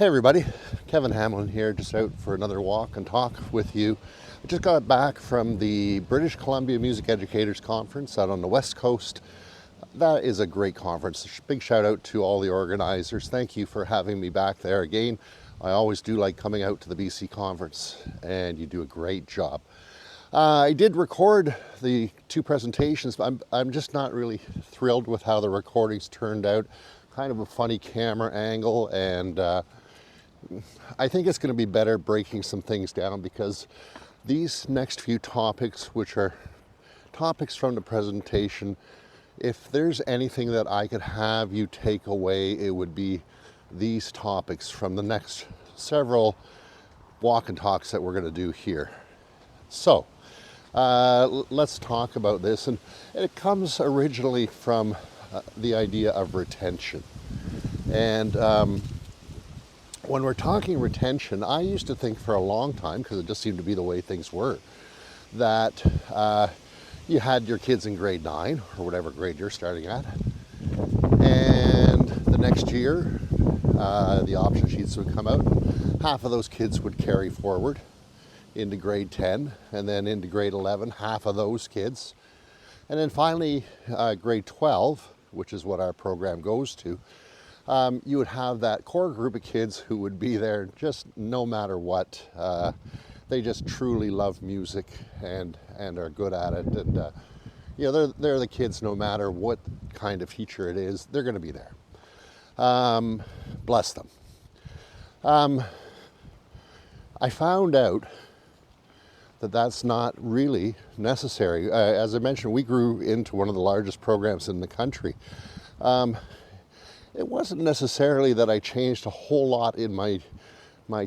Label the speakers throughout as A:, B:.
A: Hey everybody, Kevin Hamlin here, just out for another walk and talk with you. I just got back from the British Columbia Music Educators Conference out on the West Coast. That is a great conference. Big shout out to all the organizers. Thank you for having me back there again. I always do like coming out to the BC conference, and you do a great job. I did record the two presentations, but I'm just not really thrilled with how the recordings turned out. Kind of a funny camera angle, and I think it's going to be better breaking some things down, because these next few topics, which are topics from the presentation, if there's anything that I could have you take away, it would be these topics from the next several walk and talks that we're going to do here. So let's talk about this, and it comes originally from the idea of retention. And when we're talking retention, I used to think for a long time, because it just seemed to be the way things were, that you had your kids in grade 9 or whatever grade you're starting at, and the next year the option sheets would come out. Half of those kids would carry forward into grade 10, and then into grade 11, half of those kids, and then finally grade 12, which is what our program goes to. You would have that core group of kids who would be there just no matter what. They just truly love music and are good at it. And you know, they're the kids, no matter what kind of teacher it is, they're going to be there. Bless them. I found out that that's not really necessary. As I mentioned, we grew into one of the largest programs in the country. It wasn't necessarily that I changed a whole lot in my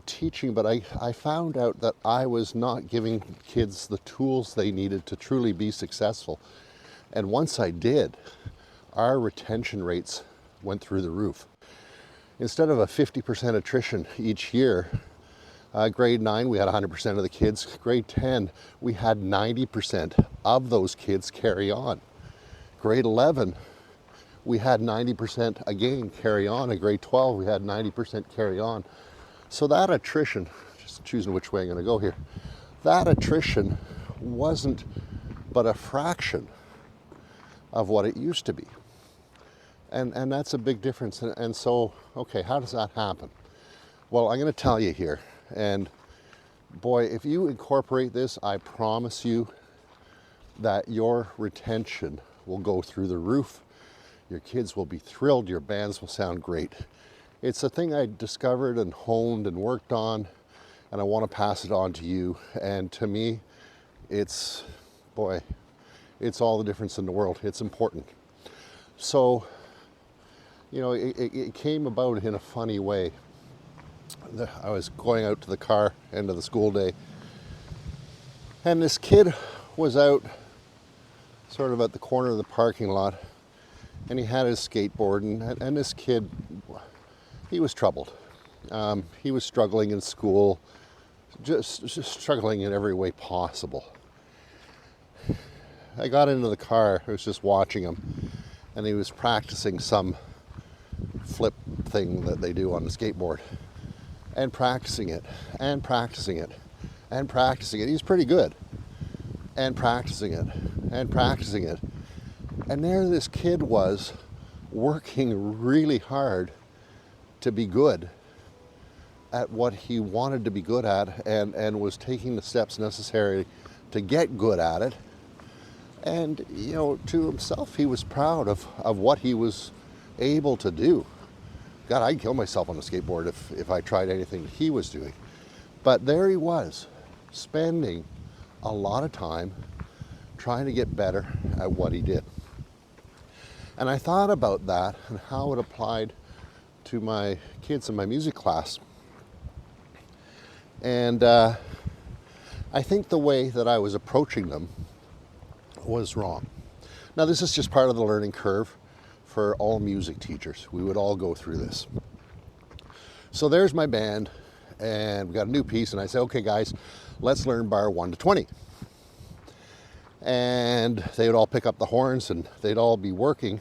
A: teaching, but I found out that I was not giving kids the tools they needed to truly be successful. And once I did, our retention rates went through the roof. Instead of a 50% attrition each year, grade 9, we had 100% of the kids. Grade 10, we had 90% of those kids carry on. Grade 11, we had 90% again carry on. In grade 12, we had 90% carry on. So that attrition, just choosing which way I'm going to go here, that attrition wasn't but a fraction of what it used to be. And that's a big difference. And so, okay, how does that happen? Well, I'm going to tell you here. And boy, if you incorporate this, I promise you that your retention will go through the roof. Your kids will be thrilled. Your bands will sound great. It's a thing I discovered and honed and worked on, and I want to pass it on to you. And to me, it's, boy, it's all the difference in the world. It's important. So, you know, it came about in a funny way. I was going out to the car, end of the school day, and this kid was out sort of at the corner of the parking lot, and he had his skateboard, and this kid, he was troubled. He was struggling in school, just struggling in every way possible. I got into the car, I was just watching him, and he was practicing some flip thing that they do on the skateboard, and practicing it, and practicing it, and practicing it. He's pretty good. And practicing it, and practicing it. And there this kid was working really hard to be good at what he wanted to be good at, and was taking the steps necessary to get good at it. And, you know, to himself, he was proud of what he was able to do. God, I'd kill myself on a skateboard if I tried anything he was doing. But there he was, spending a lot of time trying to get better at what he did. And I thought about that and how it applied to my kids in my music class. And I think the way that I was approaching them was wrong. Now, this is just part of the learning curve for all music teachers. We would all go through this. So there's my band, and we got a new piece, and I say, okay guys, let's learn bar 1 to 20. And they would all pick up the horns, and they'd all be working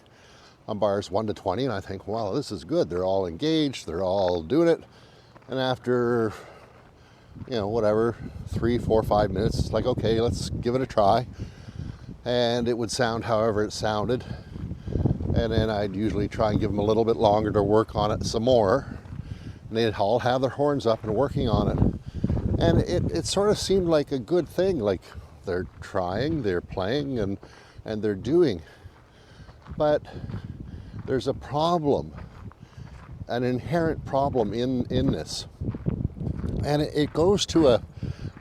A: on bars 1 to 20, and I think, wow, this is good. They're all engaged, they're all doing it. And after, whatever, 3, 4, 5 minutes, it's like, okay, let's give it a try. And it would sound however it sounded. And then I'd usually try and give them a little bit longer to work on it some more. And they'd all have their horns up and working on it. And it sort of seemed like a good thing, like they're trying, they're playing, and they're doing. But there's a problem, an inherent problem in this. And it goes to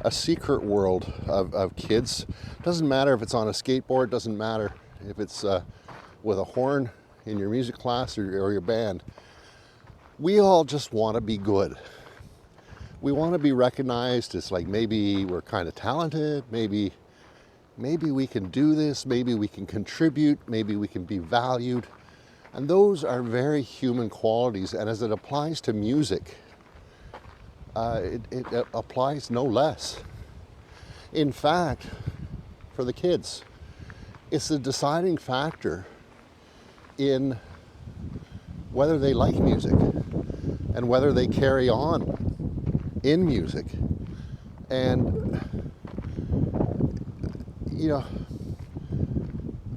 A: a secret world of kids. Doesn't matter if it's on a skateboard, doesn't matter if it's with a horn in your music class or your band. We all just want to be good. We want to be recognized as like maybe we're kind of talented, maybe we can do this, maybe we can contribute, maybe we can be valued. And those are very human qualities. And as it applies to music, it applies no less. In fact, for the kids, it's the deciding factor in whether they like music and whether they carry on in music. And,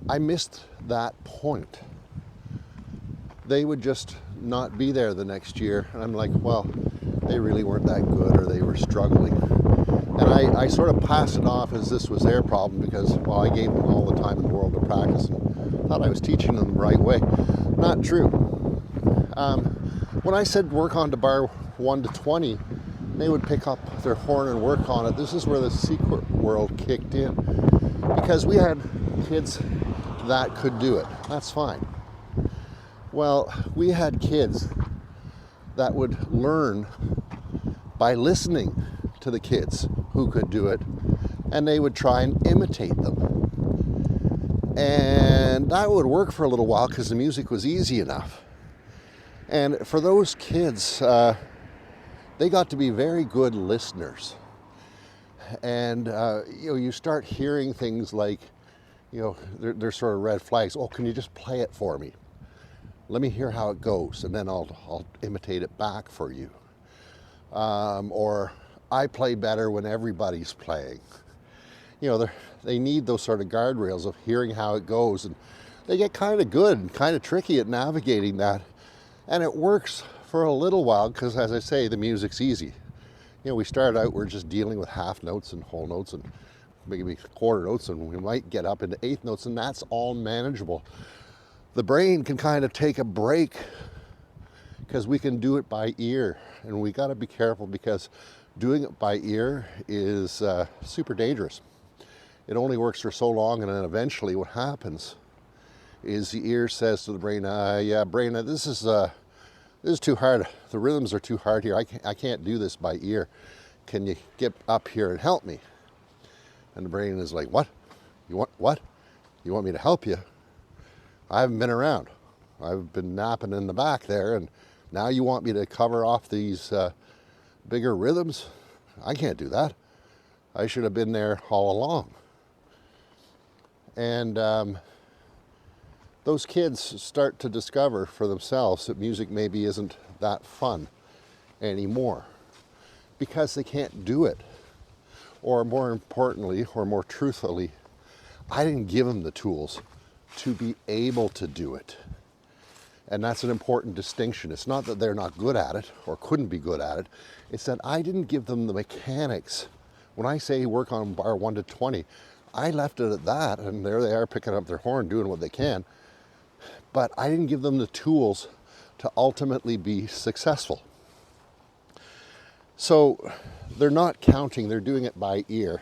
A: I missed that point. They would just not be there the next year. And I'm like, well, they really weren't that good, or they were struggling. And I sort of passed it off as this was their problem because, well, I gave them all the time in the world to practice and thought I was teaching them the right way. Not true. When I said work on to bar 1 to 20, they would pick up their horn and work on it. This is where the secret world kicked in. Because we had kids that could do it. That's fine. Well, we had kids that would learn by listening to the kids who could do it, and they would try and imitate them. And that would work for a little while because the music was easy enough. And for those kids, they got to be very good listeners. And, you start hearing things like, they're sort of red flags. Oh, can you just play it for me? Let me hear how it goes, and then I'll imitate it back for you. Or I play better when everybody's playing. They need those sort of guardrails of hearing how it goes, and they get kind of good and kind of tricky at navigating that. And it works for a little while because, as I say, the music's easy. We started out, we're just dealing with half notes and whole notes and maybe quarter notes, and we might get up into eighth notes, and that's all manageable. The brain can kind of take a break because we can do it by ear, and we got to be careful because doing it by ear is super dangerous. It only works for so long, and then eventually what happens is the ear says to the brain, yeah, brain, this is too hard. The rhythms are too hard here. I can't do this by ear. Can you get up here and help me? And the brain is like, what? You want what? You want me to help you? I haven't been around. I've been napping in the back there, and now you want me to cover off these bigger rhythms? I can't do that. I should have been there all along. And those kids start to discover for themselves that music maybe isn't that fun anymore because they can't do it. Or more importantly, or more truthfully, I didn't give them the tools to be able to do it. And that's an important distinction. It's not that they're not good at it or couldn't be good at it. It's that I didn't give them the mechanics. When I say work on bar 1 to 20, I left it at that, and there they are picking up their horn, doing what they can. But I didn't give them the tools to ultimately be successful. So they're not counting, they're doing it by ear.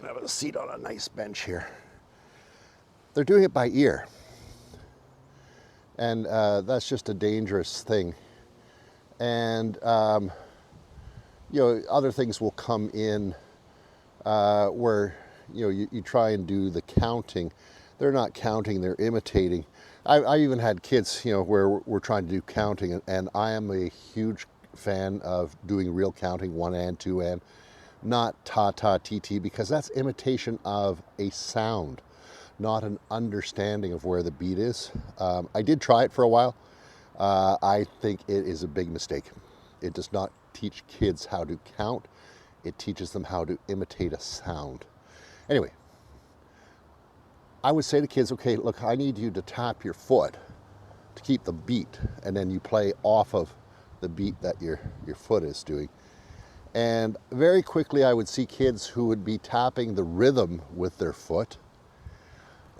A: I have a seat on a nice bench here. They're doing it by ear. And that's just a dangerous thing. And, other things will come in where, you try and do the counting. They're not counting, they're imitating. I even had kids, where we're trying to do counting, and I am a huge fan of doing real counting, 1 and 2 and, not ta-ta, ti-ti, because that's imitation of a sound, not an understanding of where the beat is. I did try it for a while. I think it is a big mistake. It does not teach kids how to count. It teaches them how to imitate a sound. Anyway, I would say to kids, okay, look, I need you to tap your foot to keep the beat, and then you play off of the beat that your foot is doing. And very quickly I would see kids who would be tapping the rhythm with their foot,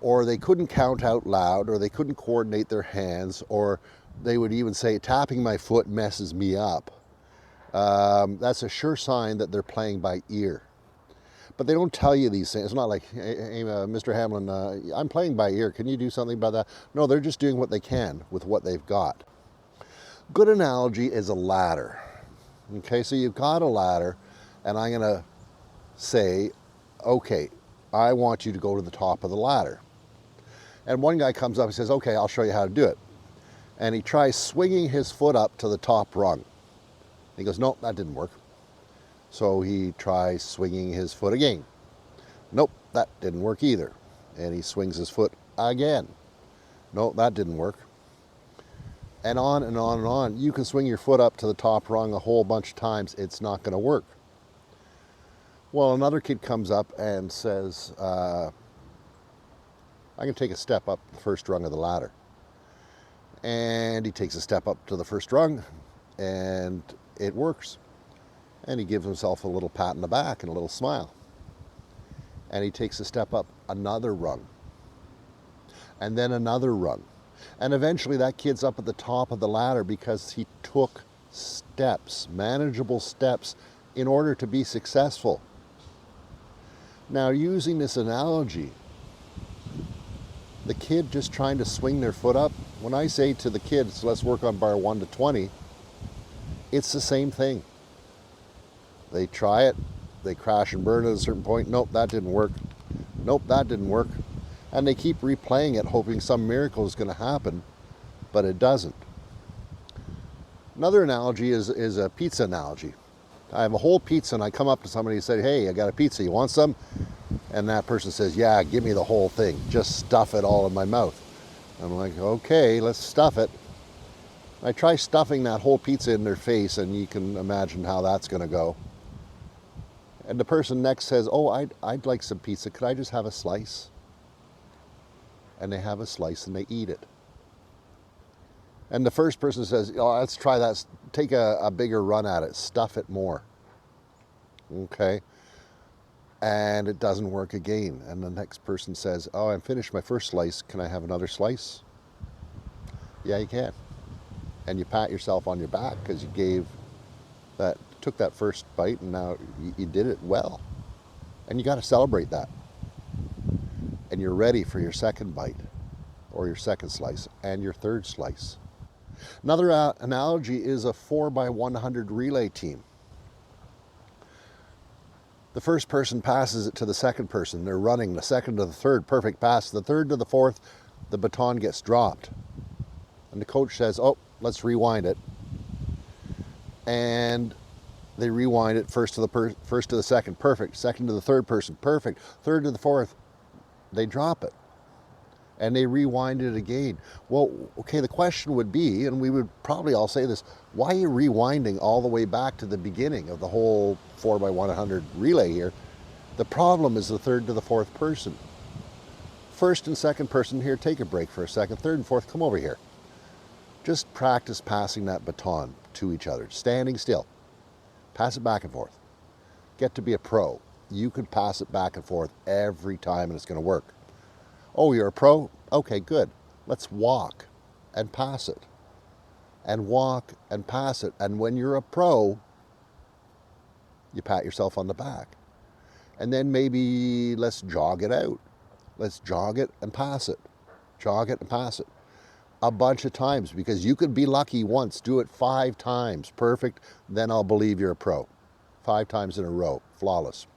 A: or they couldn't count out loud, or they couldn't coordinate their hands, or they would even say, tapping my foot messes me up. That's a sure sign that they're playing by ear. But they don't tell you these things. It's not like, hey, Mr. Hamlin, I'm playing by ear. Can you do something about that? No, they're just doing what they can with what they've got. Good analogy is a ladder. Okay, so you've got a ladder, and I'm going to say, okay, I want you to go to the top of the ladder. And one guy comes up and says, okay, I'll show you how to do it. And he tries swinging his foot up to the top rung. He goes, nope, that didn't work. So he tries swinging his foot again. Nope, that didn't work either. And he swings his foot again. Nope, that didn't work. And on and on and on. You can swing your foot up to the top rung a whole bunch of times. It's not going to work. Well, another kid comes up and says, I can take a step up the first rung of the ladder. And he takes a step up to the first rung, and it works. And he gives himself a little pat on the back and a little smile. And he takes a step up another rung. And then another rung. And eventually that kid's up at the top of the ladder because he took steps, manageable steps, in order to be successful. Now, using this analogy, the kid just trying to swing their foot up, when I say to the kids, let's work on bar 1 to 20, it's the same thing. They try it, they crash and burn at a certain point. Nope, that didn't work. Nope, that didn't work. And they keep replaying it, hoping some miracle is going to happen, but it doesn't. Another analogy is a pizza analogy. I have a whole pizza and I come up to somebody and say, hey, I got a pizza, you want some? And that person says, yeah, give me the whole thing. Just stuff it all in my mouth. I'm like, okay, let's stuff it. I try stuffing that whole pizza in their face, and you can imagine how that's going to go. And the person next says, oh, I'd like some pizza. Could I just have a slice? And they have a slice and they eat it. And the first person says, oh, let's try that. Take a bigger run at it. Stuff it more. Okay. And it doesn't work again. And the next person says, oh, I'm finished my first slice. Can I have another slice? Yeah, you can. And you pat yourself on your back because you took that first bite, and now you did it well. And you got to celebrate that. And you're ready for your second bite, or your second slice, and your third slice. Another analogy is a 4x100 relay team. The first person passes it to the second person. They're running the second to the third, perfect pass. The third to the fourth, the baton gets dropped. And the coach says, oh, let's rewind it. And they rewind it first to the second, perfect. Second to the third person, perfect. Third to the fourth, they drop it. And they rewind it again. Well, okay, the question would be, and we would probably all say this, why are you rewinding all the way back to the beginning of the whole 4x100 relay here? The problem is the third to the fourth person. First and second person here, take a break for a second. Third and fourth, come over here. Just practice passing that baton to each other, standing still. Pass it back and forth. Get to be a pro. You can pass it back and forth every time and it's going to work. Oh, you're a pro? Okay, good. Let's walk and pass it. And walk and pass it. And when you're a pro, you pat yourself on the back. And then maybe let's jog it out. Let's jog it and pass it. Jog it and pass it. A bunch of times, because you could be lucky once. Do it 5 times. Perfect. Then I'll believe you're a pro. 5 times in a row. Flawless.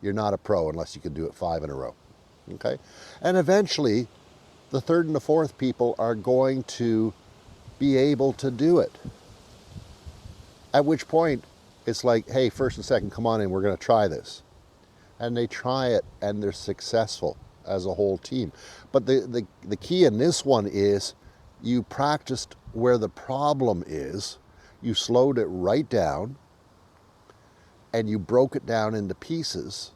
A: You're not a pro unless you can do it 5 in a row. Okay? And eventually, the third and the fourth people are going to be able to do it. At which point, it's like, hey, first and second, come on in, we're going to try this. And they try it, and they're successful as a whole team. But the key in this one is you practiced where the problem is. You slowed it right down and you broke it down into pieces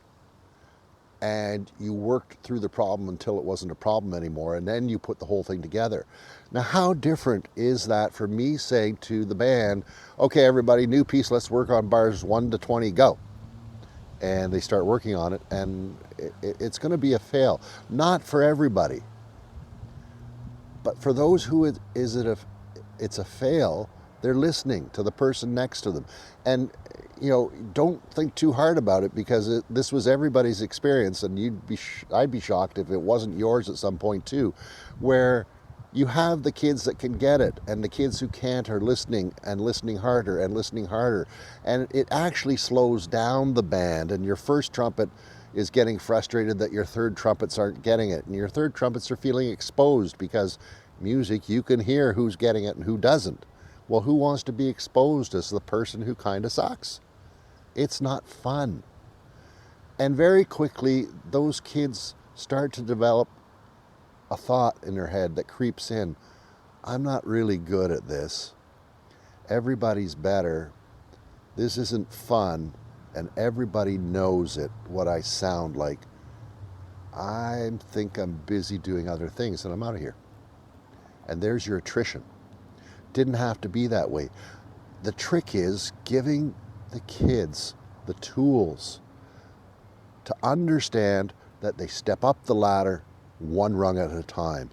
A: and you worked through the problem until it wasn't a problem anymore, and then you put the whole thing together. Now, how different is that from me saying to the band, okay, everybody, new piece, let's work on bars 1 to 20, go. And they start working on it, and it's going to be a fail. Not for everybody, but for those who it's a fail, they're listening to the person next to them. And don't think too hard about it, because this was everybody's experience, and I'd be shocked if it wasn't yours at some point too, where you have the kids that can get it, and the kids who can't are listening and listening harder and listening harder. And it actually slows down the band, and your first trumpet is getting frustrated that your third trumpets aren't getting it, and your third trumpets are feeling exposed, because music, you can hear who's getting it and who doesn't. Well, who wants to be exposed as the person who kind of sucks? It's not fun. And very quickly, those kids start to develop a thought in their head that creeps in. I'm not really good at this. Everybody's better. This isn't fun. And everybody knows it, what I sound like. I think I'm busy doing other things and I'm out of here. And there's your attrition. Didn't have to be that way. The trick is giving the kids the tools to understand that they step up the ladder one rung at a time,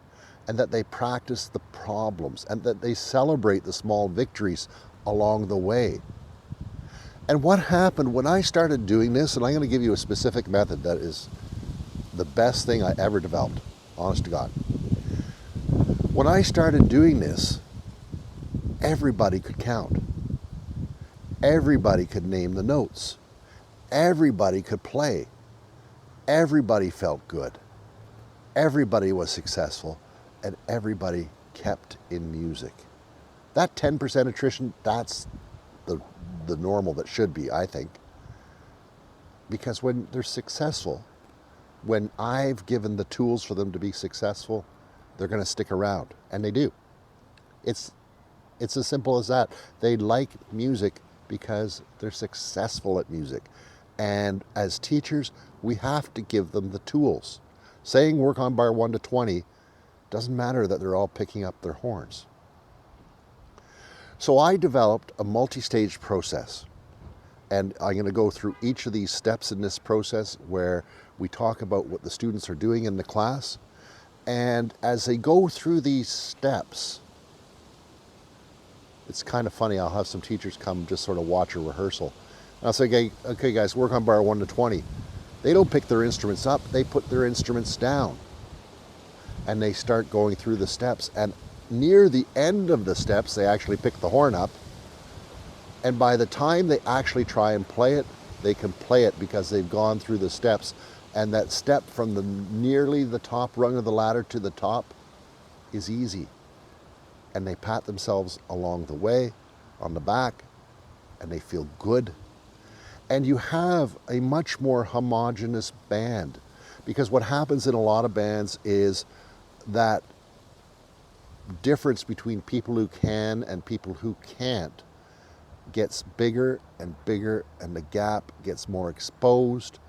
A: and that they practice the problems, and that they celebrate the small victories along the way. And what happened when I started doing this, and I'm going to give you a specific method that is the best thing I ever developed, honest to God. When I started doing this, everybody could count. Everybody could name the notes. Everybody could play. Everybody felt good. Everybody was successful, and everybody kept in music. That 10% attrition, that's the normal that should be, I think. Because when they're successful, when I've given the tools for them to be successful, they're going to stick around, and they do. It's as simple as that. They like music because they're successful at music. And as teachers, we have to give them the tools. Saying work on bar 1 to 20 doesn't matter that they're all picking up their horns. So I developed a multi-stage process. And I'm going to go through each of these steps in this process where we talk about what the students are doing in the class. And as they go through these steps, it's kind of funny. I'll have some teachers come just sort of watch a rehearsal. And I'll say, okay guys, work on bar 1 to 20. They don't pick their instruments up, they put their instruments down. And they start going through the steps. And near the end of the steps, they actually pick the horn up. And by the time they actually try and play it, they can play it because they've gone through the steps. And that step from nearly the top rung of the ladder to the top is easy. And they pat themselves along the way, on the back, and they feel good. And you have a much more homogeneous band. Because what happens in a lot of bands is that difference between people who can and people who can't gets bigger and bigger, and the gap gets more exposed,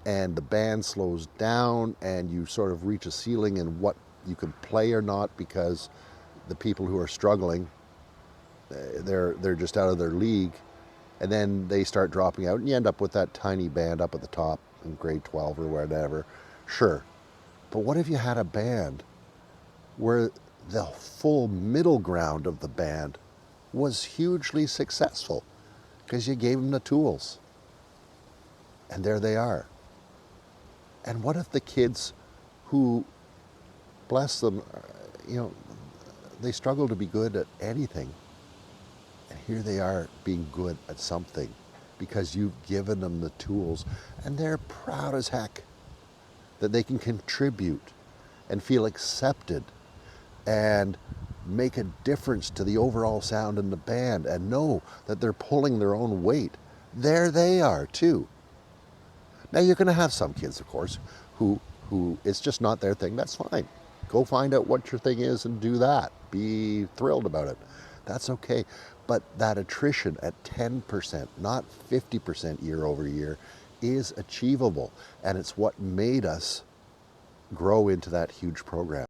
A: and the band slows down, and you sort of reach a ceiling in what you can play or not, because the people who are struggling, they're just out of their league, and then they start dropping out, and you end up with that tiny band up at the top in grade 12 or whatever. Sure, but what if you had a band where the full middle ground of the band was hugely successful because you gave them the tools, and there they are? And what if the kids who, bless them, they struggle to be good at anything, and here they are being good at something because you've given them the tools, and they're proud as heck that they can contribute and feel accepted and make a difference to the overall sound in the band, and know that they're pulling their own weight. There they are too. Now you're going to have some kids, of course, who it's just not their thing. That's fine. Go find out what your thing is and do that. Be thrilled about it. That's okay. But that attrition at 10%, not 50% year over year, is achievable. And it's what made us grow into that huge program.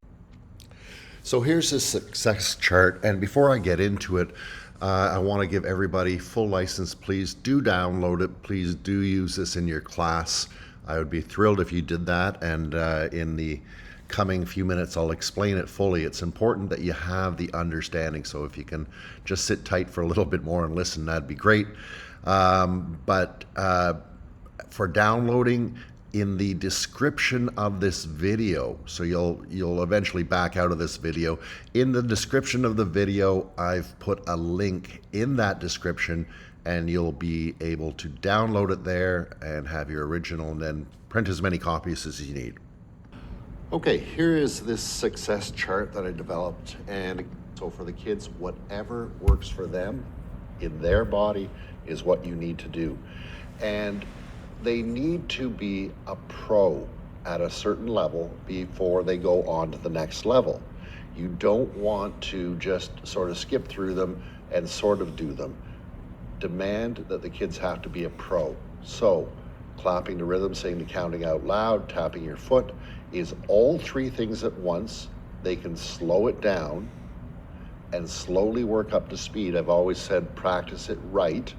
A: So here's the success chart, and before I get into it, I want to give everybody full license. Please do download it. Please do use this in your class. I would be thrilled if you did that, and in the coming few minutes I'll explain it fully. It's important that you have the understanding, so if you can just sit tight for a little bit more and listen, that'd be great. But for downloading, in the description of this video, so you'll eventually back out of this video. In the description of the video, I've put a link in that description, and you'll be able to download it there and have your original, and then print as many copies as you need. Okay, here is this success chart that I developed, and so for the kids, whatever works for them in their body is what you need to do. And they need to be a pro at a certain level before they go on to the next level. You don't want to just sort of skip through them and sort of do them. Demand that the kids have to be a pro. So, clapping to rhythm, saying the counting out loud, tapping your foot is all three things at once. They can slow it down and slowly work up to speed. I've always said practice it right,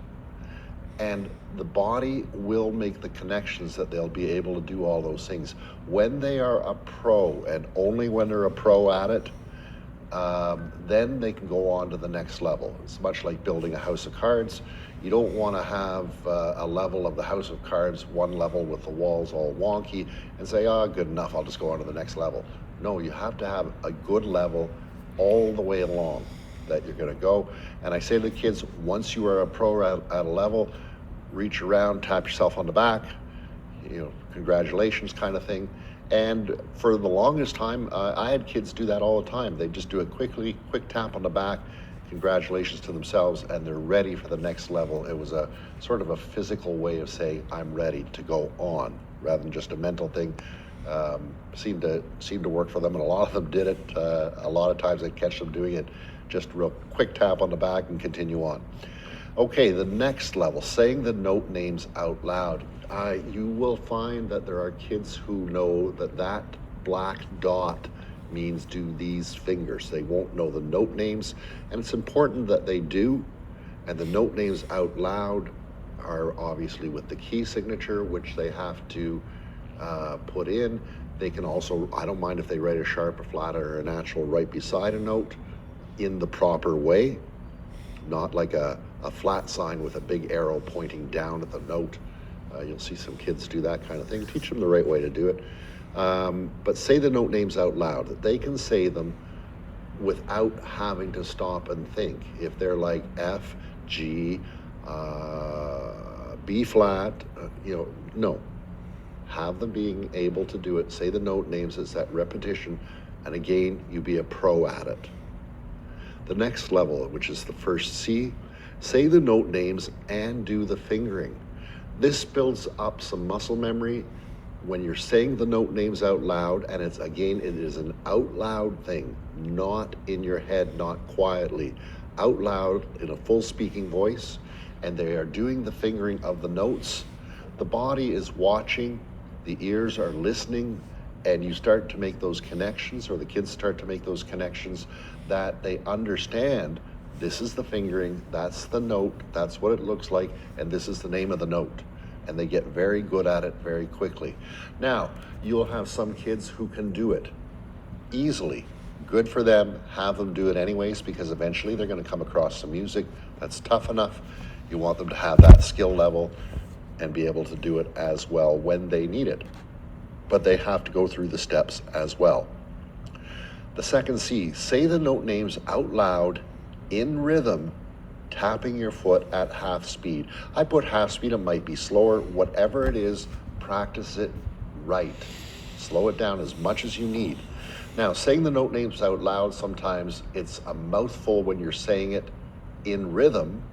A: and the body will make the connections that they'll be able to do all those things. When they are a pro, and only when they're a pro at it, then they can go on to the next level. It's much like building a house of cards. You don't want to have a level of the house of cards, one level with the walls all wonky, and say, oh, good enough, I'll just go on to the next level. No, you have to have a good level all the way along that you're going to go. And I say to the kids, once you are a pro at a level, reach around, tap yourself on the back, congratulations kind of thing. And for the longest time, I had kids do that all the time. They just do a quick tap on the back, congratulations to themselves, and they're ready for the next level. It was a sort of a physical way of saying, I'm ready to go on, rather than just a mental thing. Seemed to work for them, and a lot of them did it. A lot of times I'd catch them doing it, just real quick tap on the back and continue on. Okay, the next level, saying the note names out loud. You will find that there are kids who know that black dot means do these fingers. They won't know the note names, and it's important that they do. And the note names out loud are obviously with the key signature, which they have to put in. They can also, I don't mind if they write a sharp, a flat, or a natural right beside a note in the proper way, not like a flat sign with a big arrow pointing down at the note. You'll see some kids do that kind of thing. Teach them the right way to do it. But say the note names out loud, that they can say them without having to stop and think. If they're like F, G, B flat, no. Have them being able to do it. Say the note names, it's that repetition, and again, you be a pro at it. The next level, which is the first C, say the note names and do the fingering. This builds up some muscle memory when you're saying the note names out loud, and it is an out loud thing, not in your head, not quietly. Out loud in a full speaking voice, and they are doing the fingering of the notes. The body is watching, the ears are listening, and you start to make those connections, or the kids start to make those connections, that they understand this is the fingering, that's the note, that's what it looks like, and this is the name of the note. And they get very good at it very quickly. Now, you'll have some kids who can do it easily. Good for them, have them do it anyways, because eventually they're going to come across some music that's tough enough. You want them to have that skill level and be able to do it as well when they need it. But they have to go through the steps as well. The second C, say the note names out loud in rhythm, tapping your foot at half speed. I put half speed, it might be slower, whatever it is, practice it right. Slow it down as much as you need. Now, saying the note names out loud, sometimes it's a mouthful when you're saying it in rhythm.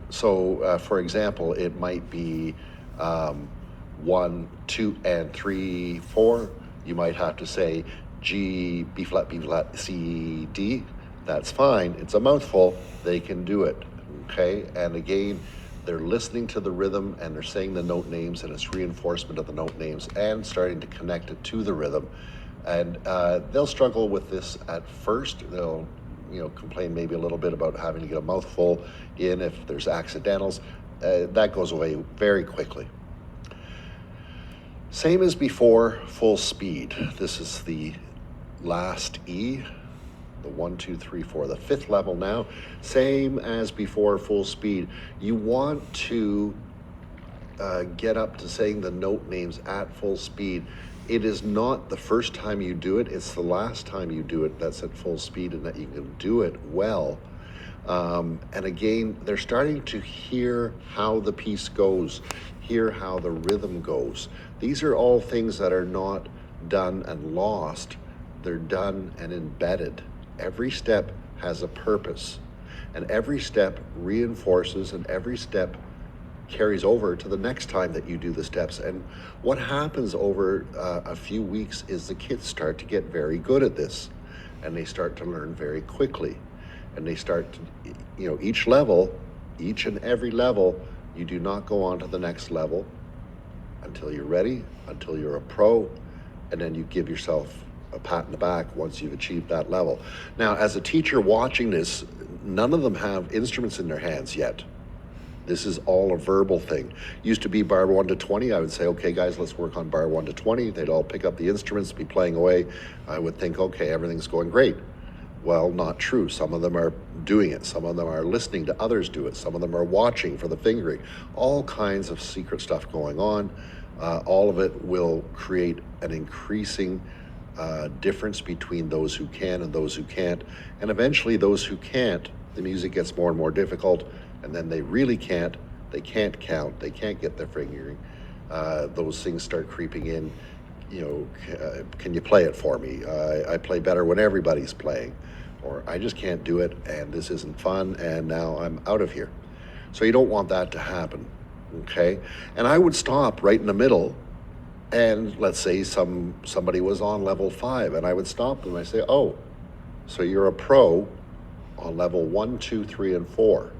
A: So, for example, it might be 1, 2, and 3, 4. You might have to say G, B flat, C, D. That's fine. It's a mouthful. They can do it. Okay. And again, they're listening to the rhythm and they're saying the note names, and it's reinforcement of the note names and starting to connect it to the rhythm. And they'll struggle with this at first. They'll, complain maybe a little bit about having to get a mouthful in if there's accidentals. That goes away very quickly. Same as before, full speed. This is the last E, the 1, 2, 3, 4, the fifth level now. Same as before, full speed. You want to get up to saying the note names at full speed. It is not the first time you do it, it's the last time you do it that's at full speed, and that you can do it well. And again, they're starting to hear how the piece goes, hear how the rhythm goes. These are all things that are not done and lost. They're done and embedded. Every step has a purpose, and every step reinforces, and every step carries over to the next time that you do the steps. And what happens over a few weeks is the kids start to get very good at this, and they start to learn very quickly. And they start to, each level, each and every level, you do not go on to the next level until you're ready, until you're a pro, and then you give yourself a pat in the back once you've achieved that level. Now, as a teacher watching this, none of them have instruments in their hands yet. This is all a verbal thing. Used to be bar 1 to 20. I would say, okay, guys, let's work on bar 1 to 20. They'd all pick up the instruments, be playing away. I would think, okay, everything's going great. Well, not true. Some of them are doing it. Some of them are listening to others do it. Some of them are watching for the fingering. All kinds of secret stuff going on. All of it will create an increasing difference between those who can and those who can't. And eventually those who can't, the music gets more and more difficult, and then they really can't. They can't count. They can't get their fingering. Those things start creeping in. Can you play it for me? I play better when everybody's playing. Or I just can't do it, and this isn't fun, and now I'm out of here. So you don't want that to happen, okay? And I would stop right in the middle, and let's say somebody was on level 5, and I would stop them. I say, oh, so you're a pro on level 1, 2, 3, and 4.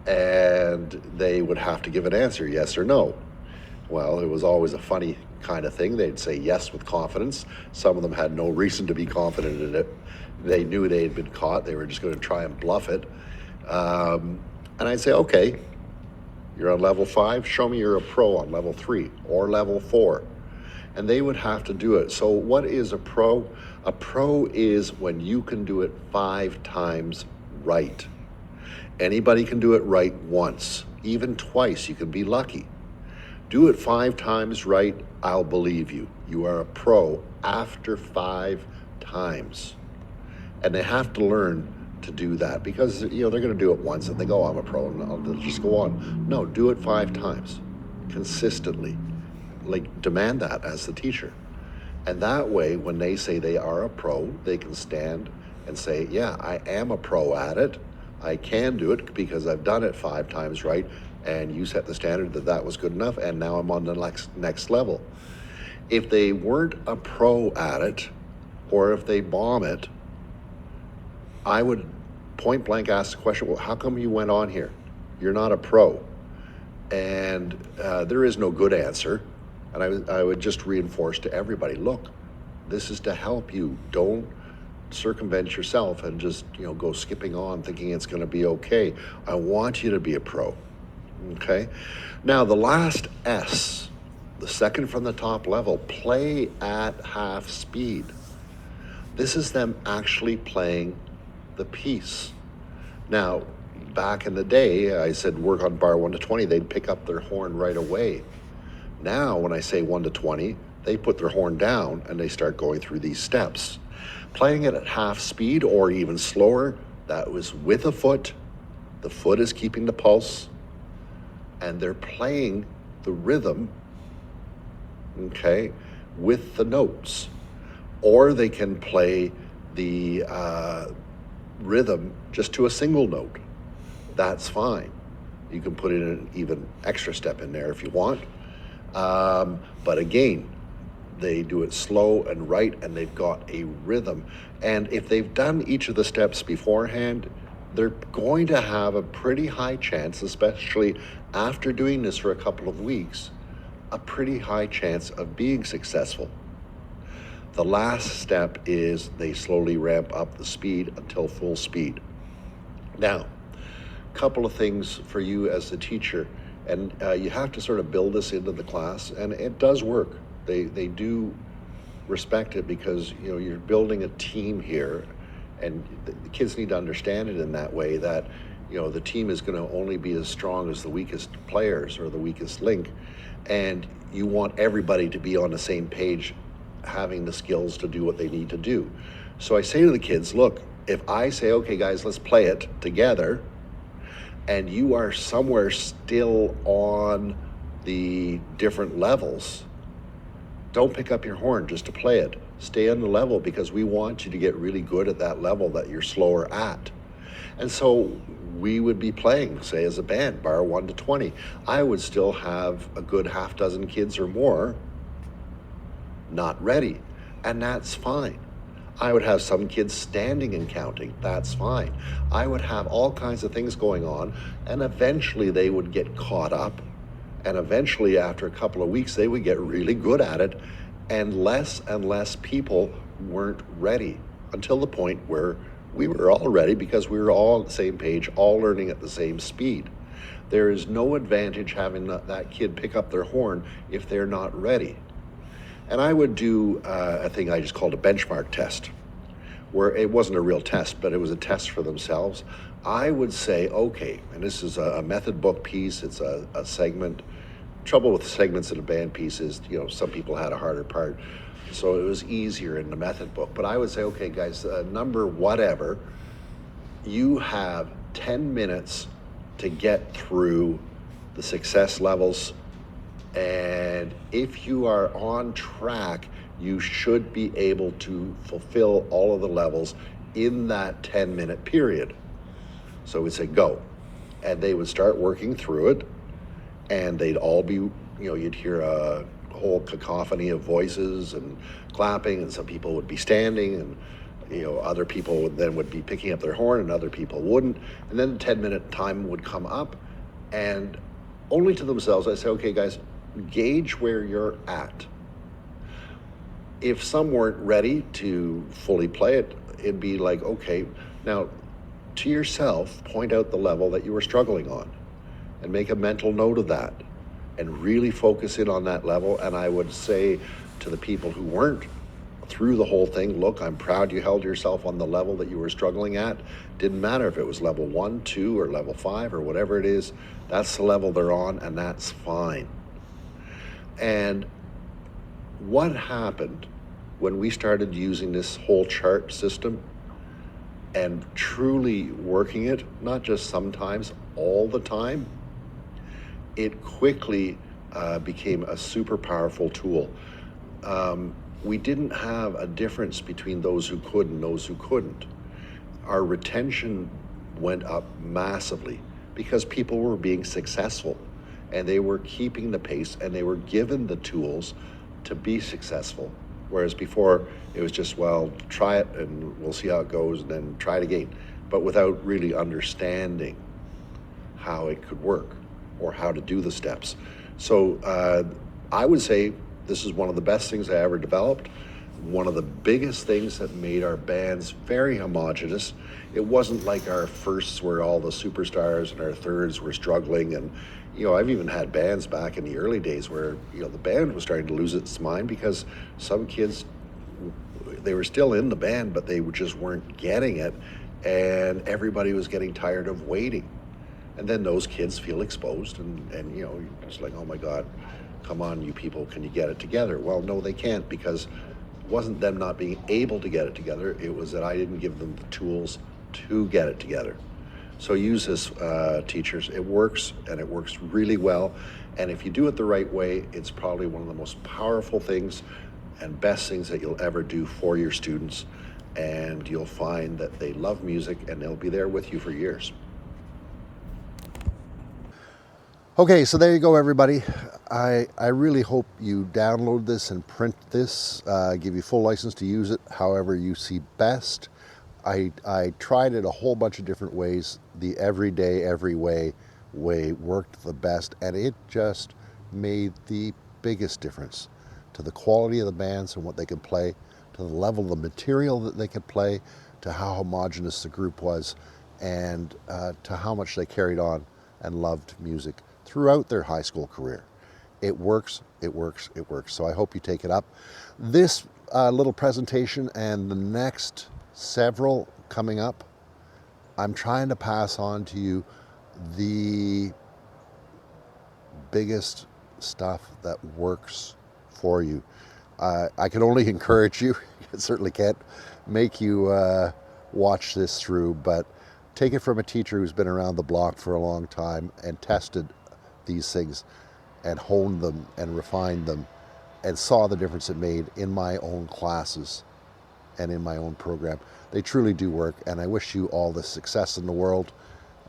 A: And they would have to give an answer, yes or no. Well, it was always a funny kind of thing. They'd say yes with confidence. Some of them had no reason to be confident in it. They knew they had been caught. They were just going to try and bluff it. And I'd say, okay, you're on level 5. Show me you're a pro on level 3 or level 4. And they would have to do it. So what is a pro? A pro is when you can do it 5 times right. Anybody can do it right once, even twice. You can be lucky. Do it 5 times right, I'll believe you. You are a pro after 5 times. And they have to learn to do that, because they're going to do it once and they go, I'm a pro, and they'll just go on. No, do it 5 times consistently. Like, demand that as the teacher. And that way, when they say they are a pro, they can stand and say, yeah, I am a pro at it. I can do it because I've done it 5 times right, and you set the standard that was good enough, and now I'm on the next level. If they weren't a pro at it, or if they bomb it, I would point blank ask the question, well, how come you went on here? You're not a pro. And there is no good answer. And I would just reinforce to everybody, look, this is to help you. Don't circumvent yourself and just go skipping on thinking it's going to be okay. I want you to be a pro. Okay? Now the last S, the second from the top level, play at half speed. This is them actually playing the piece. Now, back in the day, I said work on bar 1 to 20, they'd pick up their horn right away. Now, when I say 1 to 20, they put their horn down and they start going through these steps. Playing it at half speed or even slower, that was with a foot. The foot is keeping the pulse, and they're playing the rhythm, okay, with the notes. Or they can play the rhythm just to a single note. That's fine. You can put in an even extra step in there if you want. But again, they do it slow and right, and they've got a rhythm. And if they've done each of the steps beforehand, they're going to have a pretty high chance, especially after doing this for a couple of weeks, a pretty high chance of being successful. The last step is they slowly ramp up the speed until full speed. Now, a couple of things for you as the teacher, and you have to sort of build this into the class, and it does work. They do respect it because you're building a team here, and the kids need to understand it in that way that the team is going to only be as strong as the weakest players or the weakest link, and you want everybody to be on the same page, having the skills to do what they need to do. So I say to the kids, look, if I say, okay guys, let's play it together, and you are somewhere still on the different levels, don't pick up your horn just to play it. Stay on the level, because we want you to get really good at that level that you're slower at. And so we would be playing, say as a band, bar 1 to 20. I would still have a good half dozen kids or more not ready, and that's fine. I would have some kids standing and counting, that's fine. I would have all kinds of things going on, and eventually they would get caught up, and eventually after a couple of weeks they would get really good at it, and less people weren't ready, until the point where we were all ready, because we were all on the same page, all learning at the same speed. There is no advantage having that kid pick up their horn if they're not ready. And I would do a thing I just called a benchmark test, where it wasn't a real test, but it was a test for themselves. I would say, okay, and this is a method book piece, it's a segment. Trouble with segments in a band piece is, some people had a harder part, so it was easier in the method book. But I would say, okay guys, number whatever, you have 10 minutes to get through the success levels, and if you are on track, you should be able to fulfill all of the levels in that 10-minute period. So we'd say go, and they would start working through it, and they'd all be, you'd hear a whole cacophony of voices and clapping, and some people would be standing, and other people then would be picking up their horn, and other people wouldn't. And then the 10-minute time would come up, and only to themselves I say, okay guys, gauge where you're at. If some weren't ready to fully play it, it'd be like, okay, now to yourself, point out the level that you were struggling on, and make a mental note of that, and really focus in on that level. And I would say to the people who weren't through the whole thing, look, I'm proud you held yourself on the level that you were struggling at. Didn't matter if it was level 1, 2, or level 5, or whatever it is, that's the level they're on, and that's fine. And what happened when we started using this whole chart system and truly working it, not just sometimes, all the time, it quickly became a super powerful tool. We didn't have a difference between those who could and those who couldn't. Our retention went up massively because people were being successful, and they were keeping the pace, and they were given the tools to be successful. Whereas before it was just, well, try it and we'll see how it goes, and then try it again, but without really understanding how it could work or how to do the steps. So I would say this is one of the best things I ever developed. One of the biggest things that made our bands very homogenous. It wasn't like our firsts where all the superstars and our thirds were struggling. And I've even had bands back in the early days where the band was starting to lose its mind because some kids, they were still in the band, but they just weren't getting it, and everybody was getting tired of waiting. And then those kids feel exposed, and it's like, oh my God, come on, you people, can you get it together? Well, no, they can't, because it wasn't them not being able to get it together, it was that I didn't give them the tools to get it together. So use this, teachers. It works, and it works really well. And if you do it the right way, it's probably one of the most powerful things and best things that you'll ever do for your students. And you'll find that they love music, and they'll be there with you for years. Okay, so there you go, everybody. I really hope you download this and print this, give you full license to use it however you see best. I tried it a whole bunch of different ways. The everyday, every way worked the best, and it just made the biggest difference to the quality of the bands and what they could play, to the level of the material that they could play, to how homogenous the group was, and to how much they carried on and loved music throughout their high school career. It works, it works, it works. So I hope you take it up. This little presentation and the next several coming up, I'm trying to pass on to you the biggest stuff that works for you. I can only encourage you. I certainly can't make you watch this through, but take it from a teacher who's been around the block for a long time and tested these things and honed them and refined them and saw the difference it made in my own classes and in my own program. They truly do work, and I wish you all the success in the world.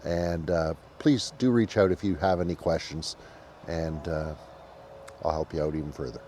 A: And please do reach out if you have any questions, and I'll help you out even further.